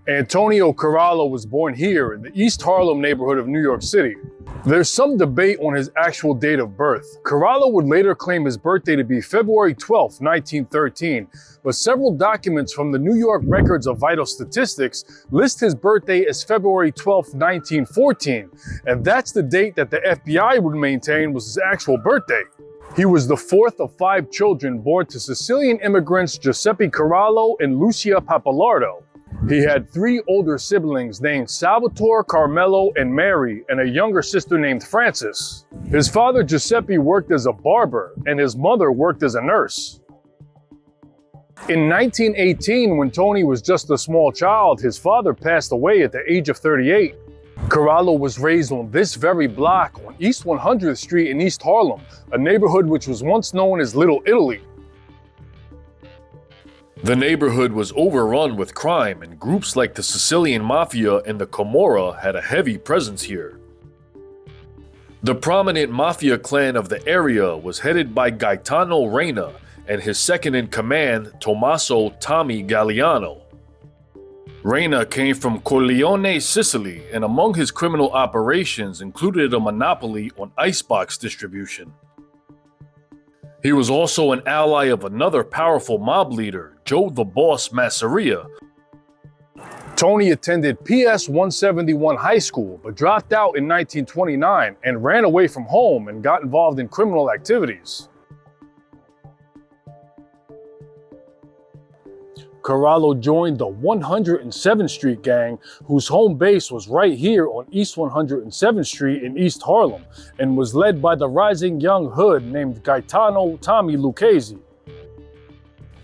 Antonio Corallo was born here in the East Harlem neighborhood of New York City. There's some debate on his actual date of birth. Corallo would later claim his birthday to be February 12, 1913, but several documents from the New York Records of Vital Statistics list his birthday as February 12, 1914, and that's the date that the FBI would maintain was his actual birthday. He was the fourth of 5 children born to Sicilian immigrants Giuseppe Corallo and Lucia Pappalardo. He had 3 older siblings named Salvatore, Carmelo, and Mary, and a younger sister named Frances. His father Giuseppe worked as a barber, and his mother worked as a nurse. In 1918, when Tony was just a small child, his father passed away at the age of 38. Corallo was raised on this very block on East 100th Street in East Harlem, a neighborhood which was once known as Little Italy. The neighborhood was overrun with crime, and groups like the Sicilian Mafia and the Camorra had a heavy presence here. The prominent Mafia clan of the area was headed by Gaetano Reina and his second-in-command, Tommaso "Tommy" Gagliano. Reina came from Corleone, Sicily, and among his criminal operations included a monopoly on icebox distribution. He was also an ally of another powerful mob leader, Joe the Boss Masseria. Tony attended PS-171 high school, but dropped out in 1929 and ran away from home and got involved in criminal activities. Corallo joined the 107th Street gang, whose home base was right here on East 107th Street in East Harlem, and was led by the rising young hood named Gagliano Tommy Lucchese.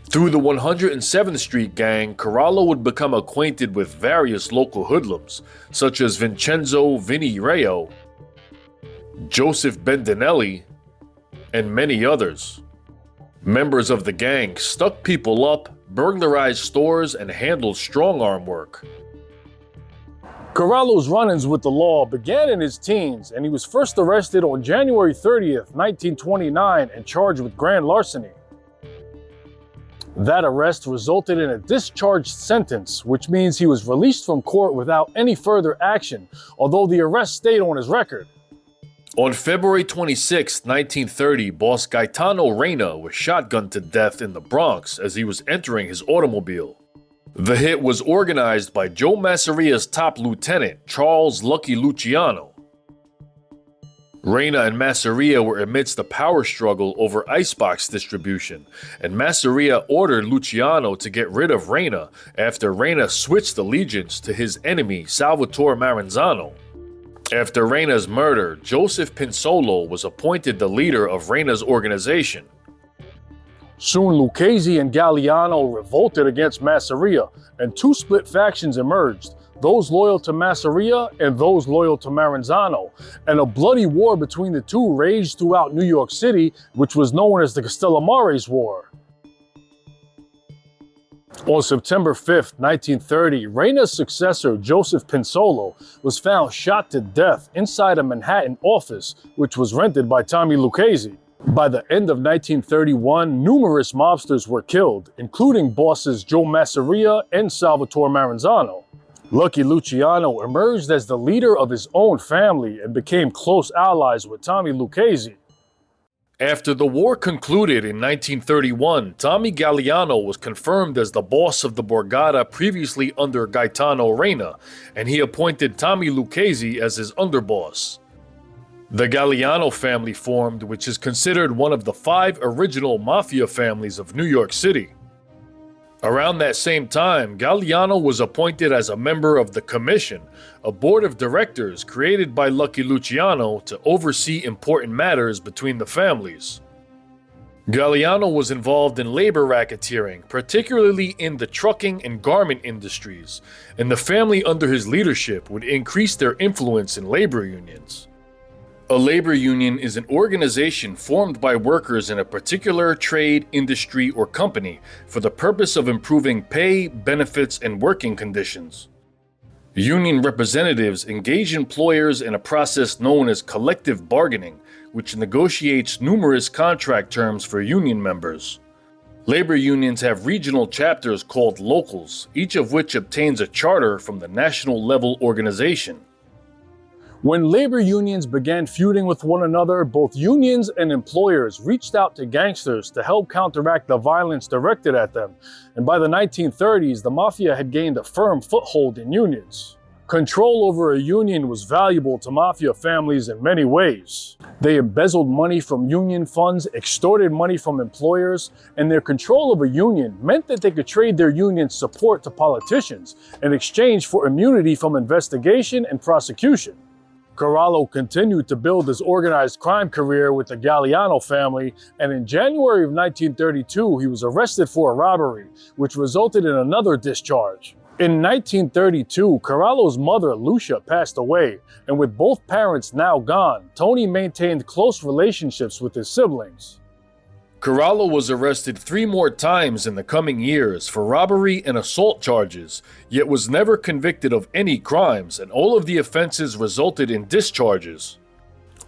Through the 107th Street gang, Corallo would become acquainted with various local hoodlums, such as Vincenzo "Vinny" Rayo, Joseph Bendinelli, and many others. Members of the gang stuck people up, burglarized stores, and handled strong-arm work. Corallo's run-ins with the law began in his teens, and he was first arrested on January 30th, 1929 and charged with grand larceny. That arrest resulted in a discharged sentence, which means he was released from court without any further action, although the arrest stayed on his record. On February 26, 1930, boss Gaetano Reina was shotgunned to death in the Bronx as he was entering his automobile. The hit was organized by Joe Masseria's top lieutenant, Charles "Lucky" Luciano. Reina and Masseria were amidst a power struggle over icebox distribution, and Masseria ordered Luciano to get rid of Reina after Reina switched allegiance to his enemy, Salvatore Maranzano. After Reina's murder, Joseph Pinsolo was appointed the leader of Reina's organization. Soon Lucchese and Gagliano revolted against Masseria, and 2 split factions emerged, those loyal to Masseria and those loyal to Maranzano, and a bloody war between the two raged throughout New York City, which was known as the Castellammarese War. On September 5, 1930, Reina's successor, Joseph Pinsolo, was found shot to death inside a Manhattan office, which was rented by Tommy Lucchese. By the end of 1931, numerous mobsters were killed, including bosses Joe Masseria and Salvatore Maranzano. Lucky Luciano emerged as the leader of his own family and became close allies with Tommy Lucchese. After the war concluded in 1931, Tommy Gagliano was confirmed as the boss of the Borgata previously under Gaetano Reina, and he appointed Tommy Lucchese as his underboss. The Gagliano family formed, which is considered one of the 5 original Mafia families of New York City. Around that same time, Gagliano was appointed as a member of the Commission, a board of directors created by Lucky Luciano to oversee important matters between the families. Gagliano was involved in labor racketeering, particularly in the trucking and garment industries, and the family under his leadership would increase their influence in labor unions. A labor union is an organization formed by workers in a particular trade, industry, or company for the purpose of improving pay, benefits, and working conditions. Union representatives engage employers in a process known as collective bargaining, which negotiates numerous contract terms for union members. Labor unions have regional chapters called locals, each of which obtains a charter from the national level organization. When labor unions began feuding with one another, both unions and employers reached out to gangsters to help counteract the violence directed at them, and by the 1930s, the Mafia had gained a firm foothold in unions. Control over a union was valuable to Mafia families in many ways. They embezzled money from union funds, extorted money from employers, and their control of a union meant that they could trade their union's support to politicians in exchange for immunity from investigation and prosecution. Corallo continued to build his organized crime career with the Gagliano family, and in January of 1932, he was arrested for a robbery, which resulted in another discharge. In 1932, Corallo's mother, Lucia, passed away, and with both parents now gone, Tony maintained close relationships with his siblings. Corallo was arrested 3 more times in the coming years for robbery and assault charges, yet was never convicted of any crimes, and all of the offenses resulted in discharges.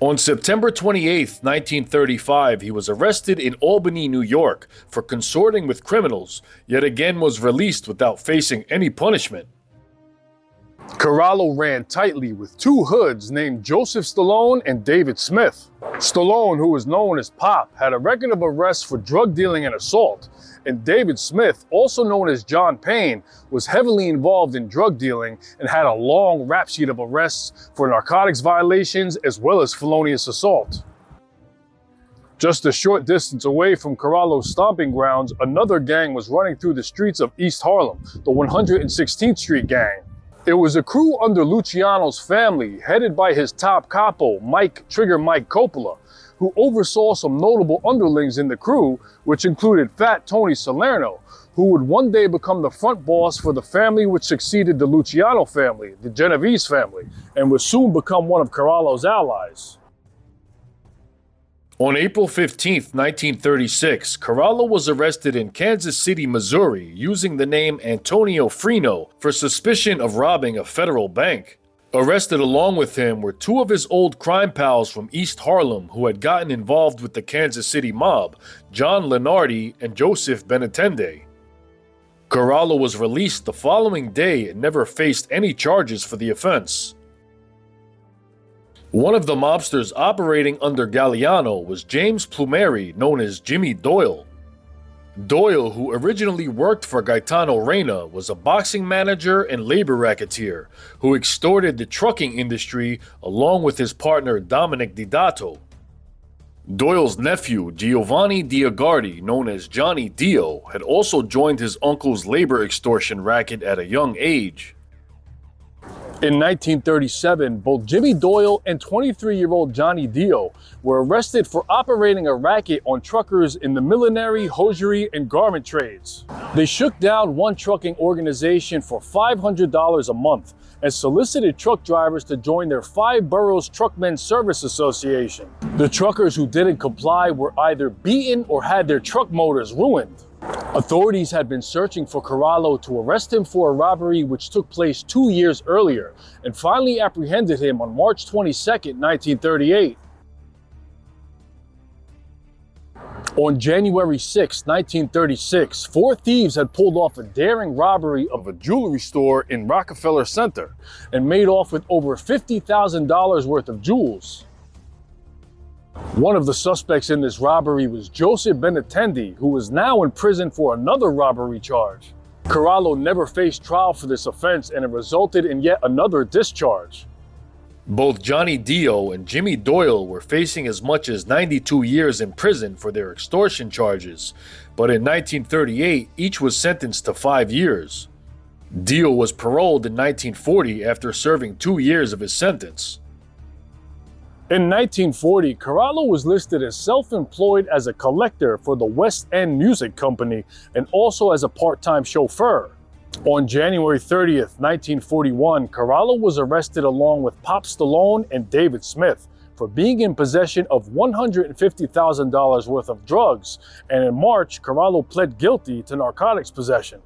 On September 28, 1935, he was arrested in Albany, New York, for consorting with criminals, yet again was released without facing any punishment. Corallo ran tightly with 2 hoods named Joseph Stallone and David Smith. Stallone, who was known as Pop, had a record of arrests for drug dealing and assault, and David Smith, also known as John Payne, was heavily involved in drug dealing and had a long rap sheet of arrests for narcotics violations as well as felonious assault. Just a short distance away from Corallo's stomping grounds, another gang was running through the streets of East Harlem, the 116th Street Gang. It was a crew under Luciano's family, headed by his top capo, Trigger Mike Coppola, who oversaw some notable underlings in the crew, which included Fat Tony Salerno, who would one day become the front boss for the family which succeeded the Luciano family, the Genovese family, and would soon become one of Corallo's allies. On April 15, 1936, Corallo was arrested in Kansas City, Missouri, using the name Antonio Freno for suspicion of robbing a federal bank. Arrested along with him were 2 of his old crime pals from East Harlem who had gotten involved with the Kansas City mob, John Lenardi and Joseph Benatende. Corallo was released the following day and never faced any charges for the offense. One of the mobsters operating under Gagliano was James Plumeri, known as Jimmy Doyle. Doyle, who originally worked for Gaetano Reyna, was a boxing manager and labor racketeer who extorted the trucking industry along with his partner Dominic Didato. Doyle's nephew, Giovanni Diagardi, known as Johnny Dio, had also joined his uncle's labor extortion racket at a young age. In 1937, both Jimmy Doyle and 23-year-old Johnny Dio were arrested for operating a racket on truckers in the millinery, hosiery, and garment trades. They shook down one trucking organization for $500 a month and solicited truck drivers to join their 5 boroughs Truckmen's Service Association. The truckers who didn't comply were either beaten or had their truck motors ruined. Authorities had been searching for Corallo to arrest him for a robbery which took place 2 years earlier, and finally apprehended him on March 22, 1938. On January 6, 1936, 4 thieves had pulled off a daring robbery of a jewelry store in Rockefeller Center and made off with over $50,000 worth of jewels. One of the suspects in this robbery was Joseph Benatende, who was now in prison for another robbery charge. Corallo never faced trial for this offense, and it resulted in yet another discharge. Both Johnny Dio and Jimmy Doyle were facing as much as 92 years in prison for their extortion charges, but in 1938, each was sentenced to 5 years. Dio was paroled in 1940 after serving 2 years of his sentence. In 1940, Corallo was listed as self-employed as a collector for the West End Music Company and also as a part-time chauffeur. On January 30th, 1941, Corallo was arrested along with Pop Stallone and David Smith for being in possession of $150,000 worth of drugs, and in March, Corallo pled guilty to narcotics possession.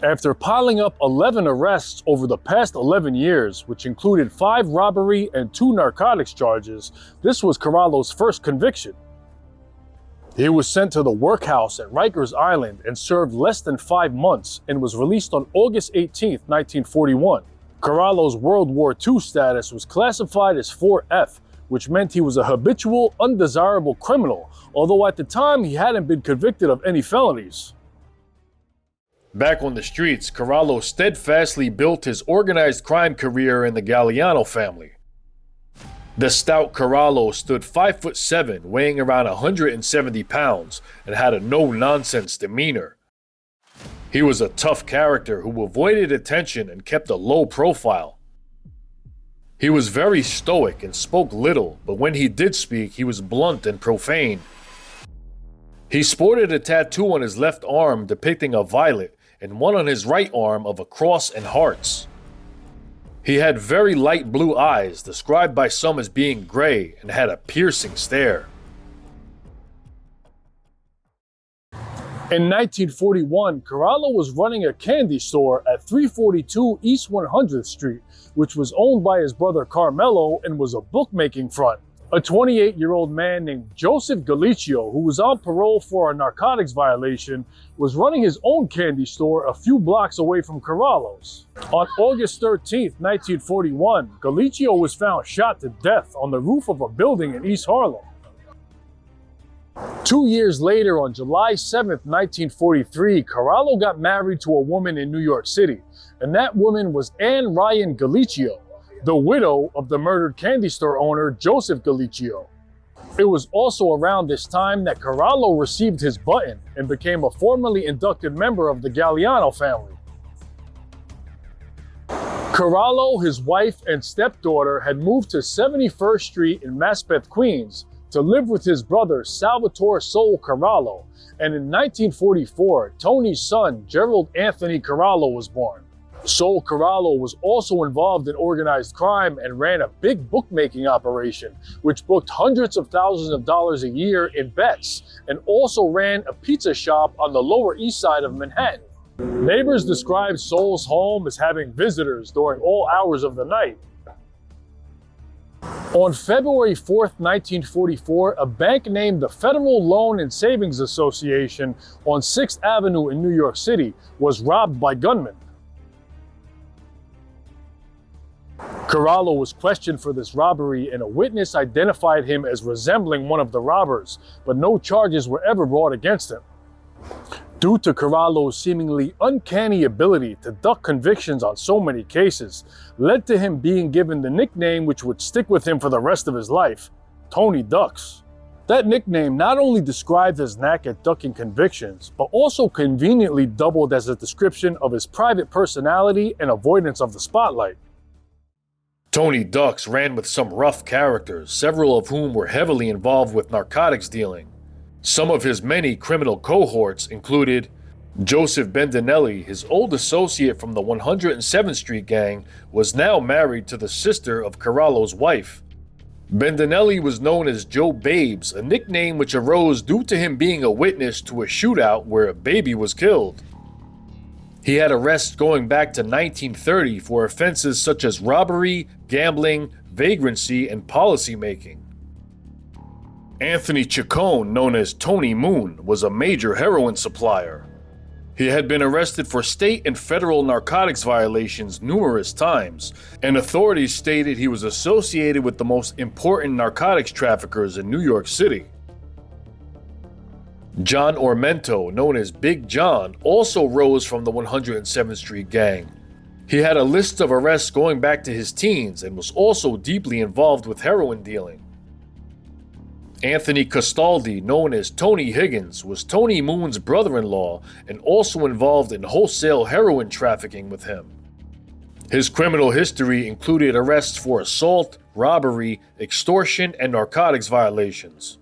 After piling up 11 arrests over the past 11 years, which included 5 robbery and 2 narcotics charges, this was Corallo's first conviction. He was sent to the workhouse at Rikers Island and served less than 5 months and was released on August 18, 1941. Corallo's World War II status was classified as 4F, which meant he was a habitual, undesirable criminal, although at the time he hadn't been convicted of any felonies. Back on the streets, Corallo steadfastly built his organized crime career in the Gagliano family. The stout Corallo stood 5'7", weighing around 170 pounds, and had a no-nonsense demeanor. He was a tough character who avoided attention and kept a low profile. He was very stoic and spoke little, but when he did speak, he was blunt and profane. He sported a tattoo on his left arm depicting a violet, and one on his right arm of a cross and hearts. He had very light blue eyes, described by some as being gray, and had a piercing stare. In 1941, Corallo was running a candy store at 342 East 100th Street, which was owned by his brother Carmelo and was a bookmaking front. A 28-year-old man named Joseph Gagliano, who was on parole for a narcotics violation, was running his own candy store a few blocks away from Corallo's. On August 13, 1941, Gagliano was found shot to death on the roof of a building in East Harlem. 2 years later, on July 7, 1943, Corallo got married to a woman in New York City, and that woman was Anne Ryan Gagliano, the widow of the murdered candy store owner Joseph Gagliano. It was also around this time that Corallo received his button and became a formally inducted member of the Gagliano family. Corallo, his wife, and stepdaughter had moved to 71st Street in Maspeth, Queens, to live with his brother Salvatore Sol Corallo, and in 1944, Tony's son Gerald Anthony Corallo was born. Sol Corallo was also involved in organized crime and ran a big bookmaking operation, which booked hundreds of thousands of dollars a year in bets, and also ran a pizza shop on the Lower East Side of Manhattan. Neighbors described Sol's home as having visitors during all hours of the night. On February 4, 1944, a bank named the Federal Loan and Savings Association on 6th Avenue in New York City was robbed by gunmen. Corallo was questioned for this robbery, and a witness identified him as resembling one of the robbers, but no charges were ever brought against him. Due to Corallo's seemingly uncanny ability to duck convictions on so many cases, led to him being given the nickname which would stick with him for the rest of his life, Tony Ducks. That nickname not only described his knack at ducking convictions, but also conveniently doubled as a description of his private personality and avoidance of the spotlight. Tony Ducks ran with some rough characters, several of whom were heavily involved with narcotics dealing. Some of his many criminal cohorts included Joseph Bendinelli, his old associate from the 107th Street gang, was now married to the sister of Corallo's wife. Bendinelli was known as Joe Babes, a nickname which arose due to him being a witness to a shootout where a baby was killed. He had arrests going back to 1930 for offenses such as robbery, gambling, vagrancy, and policymaking. Anthony Chacon, known as Tony Moon, was a major heroin supplier. He had been arrested for state and federal narcotics violations numerous times, and authorities stated he was associated with the most important narcotics traffickers in New York City. John Ormento, known as Big John, also rose from the 107th Street gang. He had a list of arrests going back to his teens and was also deeply involved with heroin dealing. Anthony Castaldi, known as Tony Higgins, was Tony Moon's brother-in-law and also involved in wholesale heroin trafficking with him. His criminal history included arrests for assault, robbery, extortion, and narcotics violations.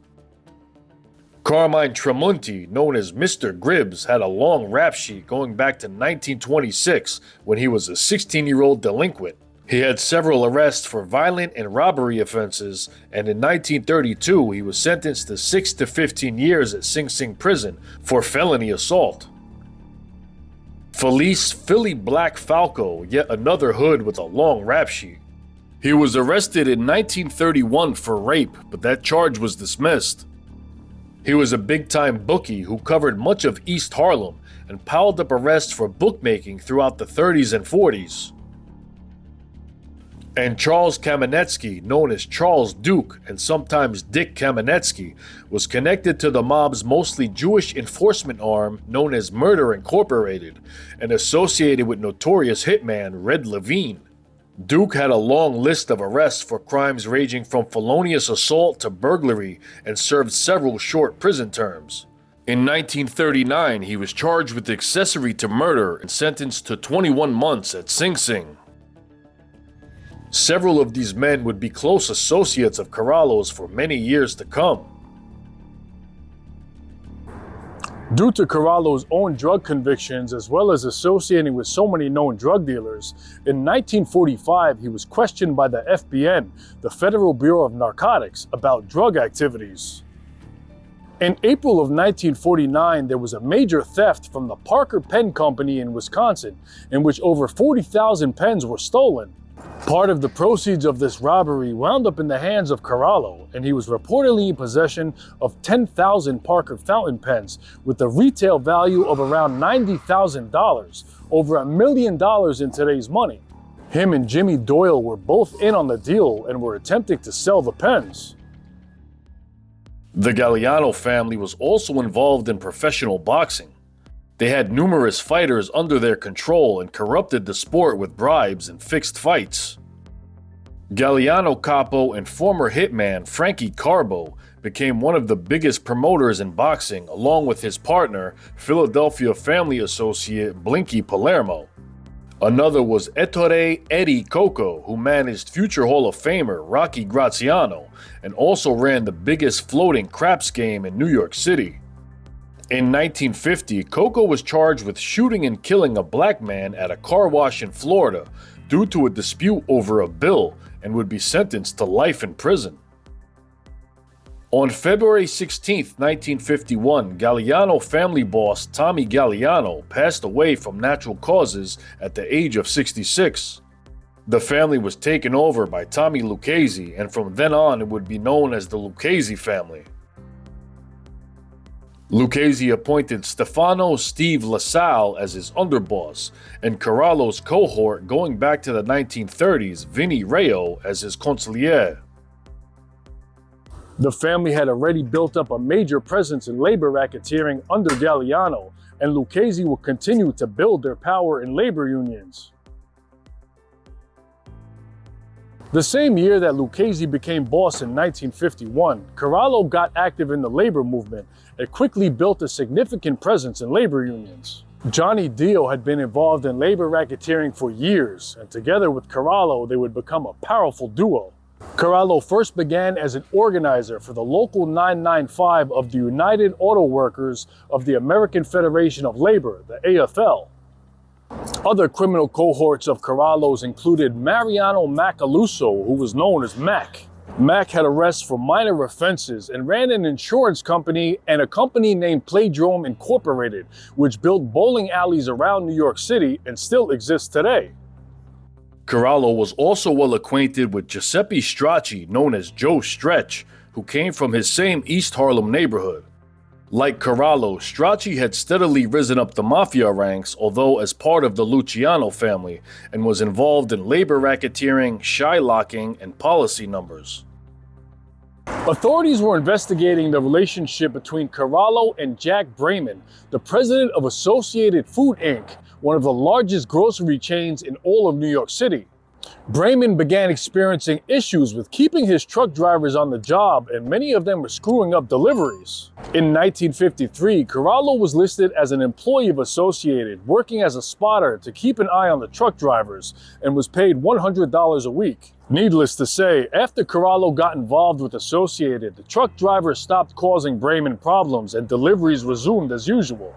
Carmine Tremonti, known as Mr. Gribbs, had a long rap sheet going back to 1926 when he was a 16-year-old delinquent. He had several arrests for violent and robbery offenses, and in 1932 he was sentenced to 6 to 15 years at Sing Sing prison for felony assault. Felice Philly Black Falco, yet another hood with a long rap sheet. He was arrested in 1931 for rape, but that charge was dismissed. He was a big-time bookie who covered much of East Harlem and piled up arrests for bookmaking throughout the 30s and 40s. And Charles Kamenetsky, known as Charles Duke and sometimes Dick Kamenetsky, was connected to the mob's mostly Jewish enforcement arm known as Murder Incorporated and associated with notorious hitman Red Levine. Duke had a long list of arrests for crimes ranging from felonious assault to burglary and served several short prison terms. In 1939, he was charged with accessory to murder and sentenced to 21 months at Sing Sing. Several of these men would be close associates of Corallo's for many years to come. Due to Corallo's own drug convictions as well as associating with so many known drug dealers, in 1945 he was questioned by the FBN, the Federal Bureau of Narcotics, about drug activities. In April of 1949, there was a major theft from the Parker Pen Company in Wisconsin, in which over 40,000 pens were stolen. Part of the proceeds of this robbery wound up in the hands of Corallo, and he was reportedly in possession of 10,000 Parker fountain pens with a retail value of around $90,000, over $1 million in today's money. Him and Jimmy Doyle were both in on the deal and were attempting to sell the pens. The Gagliano family was also involved in professional boxing. They had numerous fighters under their control and corrupted the sport with bribes and fixed fights. Gagliano capo and former hitman Frankie Carbo became one of the biggest promoters in boxing, along with his partner, Philadelphia family associate Blinky Palermo. Another was Ettore Eddie Coco, who managed future Hall of Famer Rocky Graziano and also ran the biggest floating craps game in New York City. In 1950, Coco was charged with shooting and killing a black man at a car wash in Florida due to a dispute over a bill and would be sentenced to life in prison. On February 16, 1951, Gagliano family boss Tommy Gagliano passed away from natural causes at the age of 66. The family was taken over by Tommy Lucchese, and from then on it would be known as the Lucchese family. Lucchese appointed Stefano Steve LaSalle as his underboss, and Corallo's cohort going back to the 1930s, Vinny Rayo, as his consigliere. The family had already built up a major presence in labor racketeering under Gagliano, and Lucchese will continue to build their power in labor unions. The same year that Lucchese became boss in 1951, Corallo got active in the labor movement and quickly built a significant presence in labor unions. Johnny Dio had been involved in labor racketeering for years, and together with Corallo, they would become a powerful duo. Corallo first began as an organizer for the Local 995 of the United Auto Workers of the American Federation of Labor, the AFL. Other criminal cohorts of Corallo's included Mariano Macaluso, who was known as Mac. Mac had arrests for minor offenses and ran an insurance company and a company named Playdrome Incorporated, which built bowling alleys around New York City and still exists today. Corallo was also well acquainted with Giuseppe Stracci, known as Joe Stretch, who came from his same East Harlem neighborhood. Like Corallo, Stracci had steadily risen up the Mafia ranks, although as part of the Luciano family, and was involved in labor racketeering, shylocking, and policy numbers. Authorities were investigating the relationship between Corallo and Jack Brayman, the president of Associated Food Inc., one of the largest grocery chains in all of New York City. Brayman began experiencing issues with keeping his truck drivers on the job, and many of them were screwing up deliveries. In 1953, Corallo was listed as an employee of Associated, working as a spotter to keep an eye on the truck drivers, and was paid $100 a week. Needless to say, after Corallo got involved with Associated, the truck drivers stopped causing Brayman problems and deliveries resumed as usual.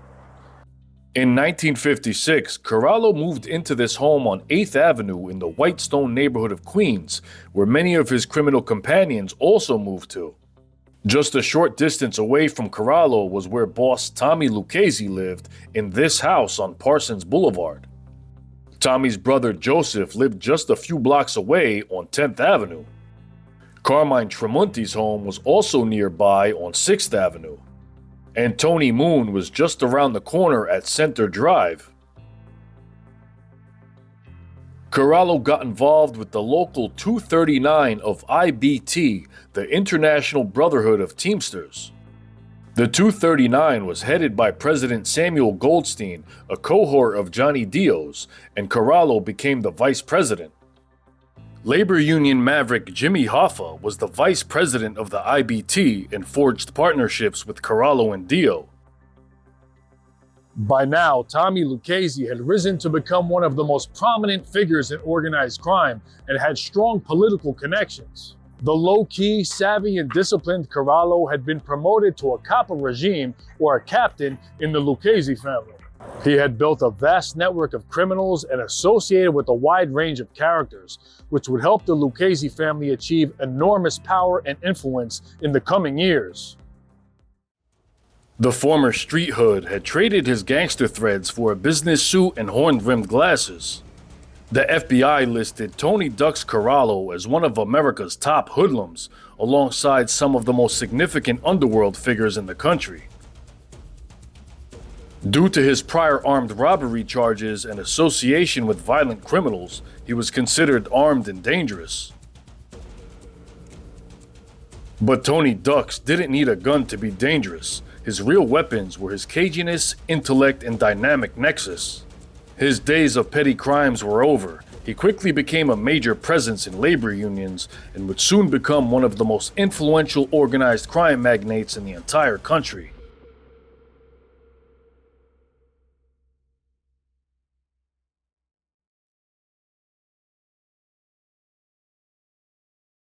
In 1956, Corallo moved into this home on 8th Avenue in the Whitestone neighborhood of Queens, where many of his criminal companions also moved to. Just a short distance away from Corallo was where boss Tommy Lucchese lived, in this house on Parsons Boulevard. Tommy's brother Joseph lived just a few blocks away on 10th Avenue. Carmine Tremonti's home was also nearby on 6th Avenue. and Tony Moon was just around the corner at Center Drive. Corallo got involved with the local 239 of IBT, the International Brotherhood of Teamsters. The 239 was headed by President Samuel Goldstein, a cohort of Johnny Dio's, and Corallo became the vice president. Labor union maverick Jimmy Hoffa was the vice president of the IBT and forged partnerships with Corallo and Dio. By now, Tommy Lucchese had risen to become one of the most prominent figures in organized crime and had strong political connections. The low-key, savvy, and disciplined Corallo had been promoted to a capo regime, or a captain, in the Lucchese family. He had built a vast network of criminals and associated with a wide range of characters, which would help the Lucchese family achieve enormous power and influence in the coming years. The former street hood had traded his gangster threads for a business suit and horn-rimmed glasses. The FBI listed Tony Ducks Corallo as one of America's top hoodlums, alongside some of the most significant underworld figures in the country. Due to his prior armed robbery charges and association with violent criminals, he was considered armed and dangerous. But Tony Ducks didn't need a gun to be dangerous. His real weapons were his caginess, intellect, and dynamic nexus. His days of petty crimes were over. He quickly became a major presence in labor unions and would soon become one of the most influential organized crime magnates in the entire country.